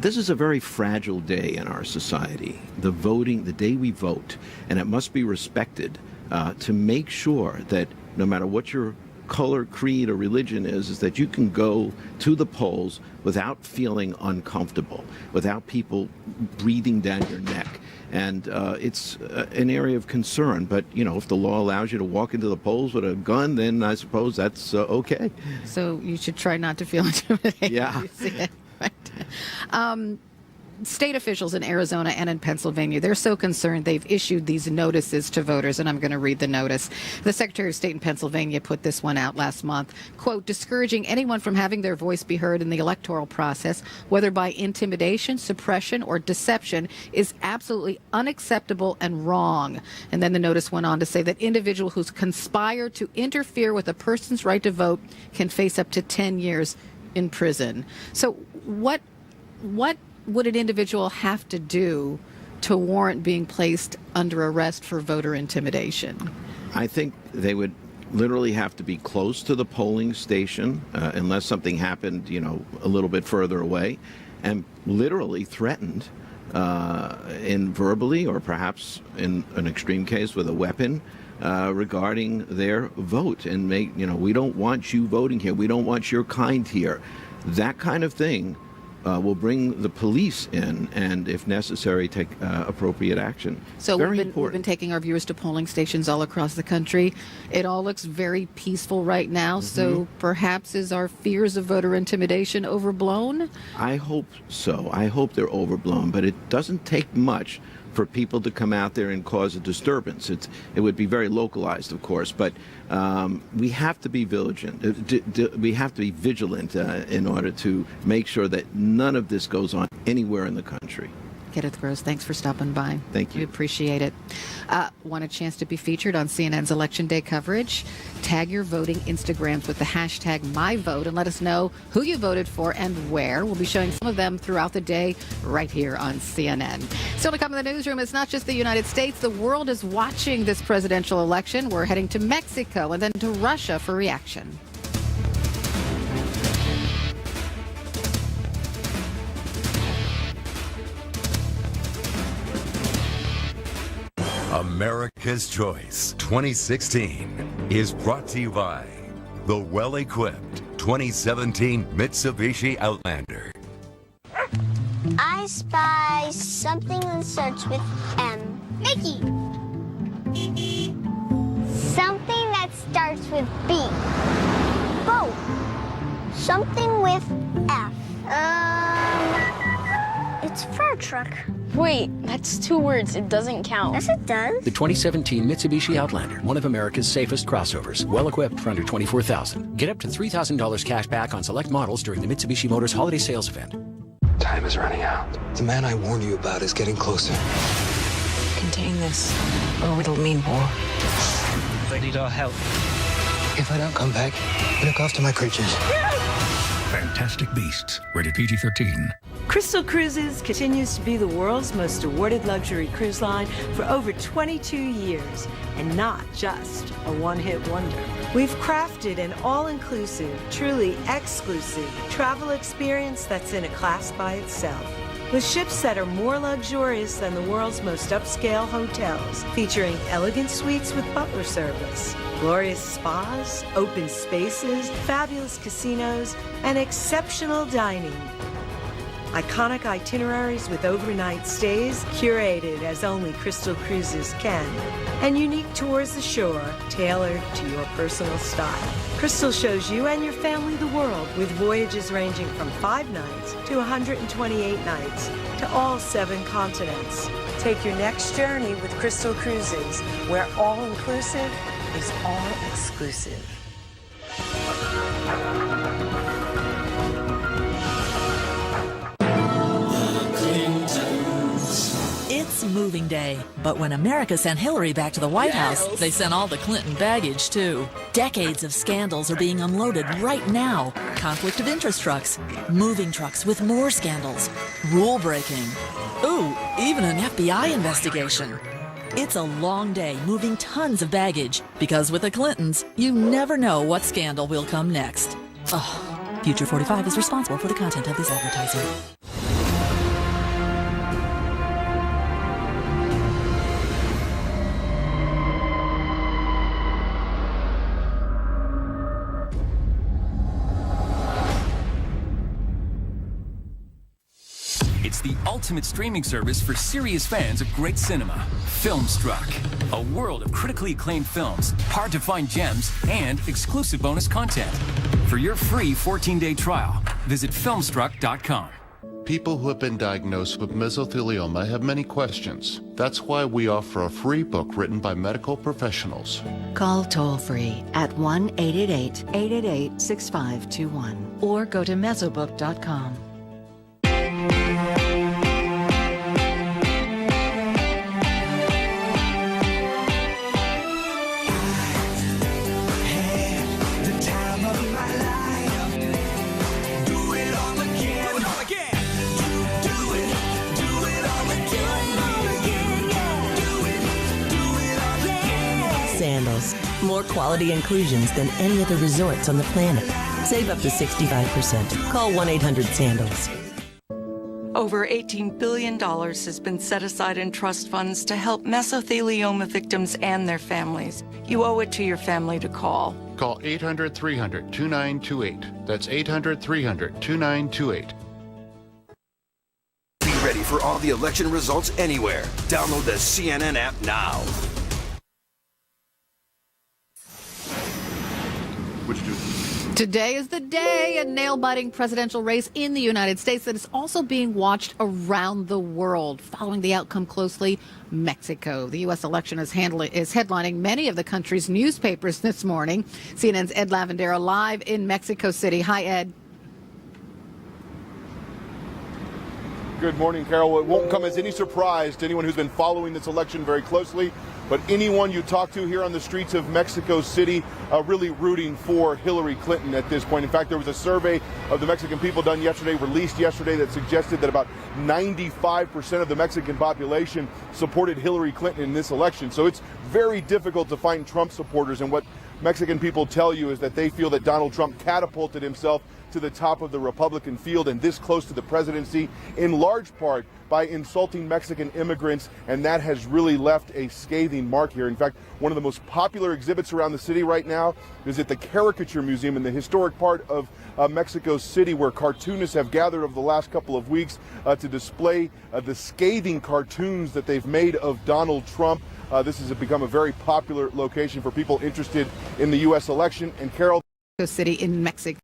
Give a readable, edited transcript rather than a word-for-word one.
This is a very fragile day in our society, the day we vote, and it must be respected to make sure that no matter what your color, creed, or religion is that you can go to the polls without feeling uncomfortable, without people breathing down your neck. And it's an area of concern. But, if the law allows you to walk into the polls with a gun, then I suppose that's okay. So you should try not to feel intimidated. Yeah. You see it, right? State officials in Arizona and in Pennsylvania, they're so concerned they've issued these notices to voters, and I'm going to read the notice. The Secretary of State in Pennsylvania put this one out last month, quote, discouraging anyone from having their voice be heard in the electoral process, whether by intimidation, suppression, or deception, is absolutely unacceptable and wrong. And then the notice went on to say that individuals who conspire to interfere with a person's right to vote can face up to 10 years in prison. So what would an individual have to do to warrant being placed under arrest for voter intimidation? I think they would literally have to be close to the polling station, unless something happened, a little bit further away, and literally threatened in verbally or perhaps in an extreme case with a weapon regarding their vote, and we don't want you voting here. We don't want your kind here. That kind of thing will bring the police in and, if necessary, take appropriate action. So we've been taking our viewers to polling stations all across the country. It all looks very peaceful right now. Mm-hmm. So perhaps is our fears of voter intimidation overblown? I hope so. I hope they're overblown, but it doesn't take much for people to come out there and cause a disturbance. It would be very localized, of course, but we have to be vigilant. We have to be vigilant in order to make sure that none of this goes on anywhere in the country. Kenneth Gross, thanks for stopping by. Thank you. We appreciate it. Want a chance to be featured on CNN's Election Day coverage? Tag your voting Instagrams with the hashtag MyVote and let us know who you voted for and where. We'll be showing some of them throughout the day right here on CNN. Still to come in the newsroom, it's not just the United States. The world is watching this presidential election. We're heading to Mexico and then to Russia for reaction. America's Choice 2016 is brought to you by the well-equipped 2017 Mitsubishi Outlander. I spy something that starts with M. Mickey. Something that starts with B. Boat. Something with F. It's fire truck. Wait, that's 2 words. It doesn't count. Yes, it does. The 2017 Mitsubishi Outlander, one of America's safest crossovers, well equipped for under $24,000. Get up to $3,000 cash back on select models during the Mitsubishi Motors Holiday Sales Event. Time is running out. The man I warned you about is getting closer. Contain this, or it'll mean war. They need our help. If I don't come back, look after my creatures. Fantastic Beasts, rated PG-13. Crystal Cruises continues to be the world's most awarded luxury cruise line for over 22 years, and not just a one-hit wonder. We've crafted an all-inclusive, truly exclusive travel experience that's in a class by itself. With ships that are more luxurious than the world's most upscale hotels, featuring elegant suites with butler service, glorious spas, open spaces, fabulous casinos, and exceptional dining. Iconic itineraries with overnight stays, curated as only Crystal Cruises can, and unique tours ashore, tailored to your personal style. Crystal shows you and your family the world, with voyages ranging from 5 nights to 128 nights to all 7 continents. Take your next journey with Crystal Cruises, where all-inclusive is all-exclusive. It's moving day, but when America sent Hillary back to the White House, they sent all the Clinton baggage, too. Decades of scandals are being unloaded right now. Conflict of interest trucks, moving trucks with more scandals, rule breaking. Ooh, even an FBI investigation. It's a long day moving tons of baggage, because with the Clintons, you never know what scandal will come next. Future 45 is responsible for the content of this advertising. It's the ultimate streaming service for serious fans of great cinema. Filmstruck, a world of critically acclaimed films, hard to find gems, and exclusive bonus content. For your free 14-day trial, visit filmstruck.com. People who have been diagnosed with mesothelioma have many questions. That's why we offer a free book written by medical professionals. Call toll-free at 1-888-888-6521 or go to mesobook.com. Sandals. More quality inclusions than any other resorts on the planet. Save up to 65%. Call 1-800-SANDALS. Over $18 billion has been set aside in trust funds to help mesothelioma victims and their families. You owe it to your family to call. Call 800-300-2928. That's 800-300-2928. Be ready for all the election results anywhere. Download the CNN app now. Today is the day, a nail-biting presidential race in the United States that is also being watched around the world. Following the outcome closely, Mexico. The U.S. election is headlining many of the country's newspapers this morning. CNN's Ed Lavandera live in Mexico City. Hi, Ed. Good morning, Carol. It won't come as any surprise to anyone who's been following this election very closely, but anyone you talk to here on the streets of Mexico City really rooting for Hillary Clinton at this point. In fact, there was a survey of the Mexican people released yesterday, that suggested that about 95% of the Mexican population supported Hillary Clinton in this election. So it's very difficult to find Trump supporters, and what Mexican people tell you is that they feel that Donald Trump catapulted himself to the top of the Republican field and this close to the presidency, in large part by insulting Mexican immigrants, and that has really left a scathing mark here. In fact, one of the most popular exhibits around the city right now is at the Caricature Museum in the historic part of Mexico City, where cartoonists have gathered over the last couple of weeks to display the scathing cartoons that they've made of Donald Trump. This has become a very popular location for people interested in the U.S. election. And Carol, City in Mexico.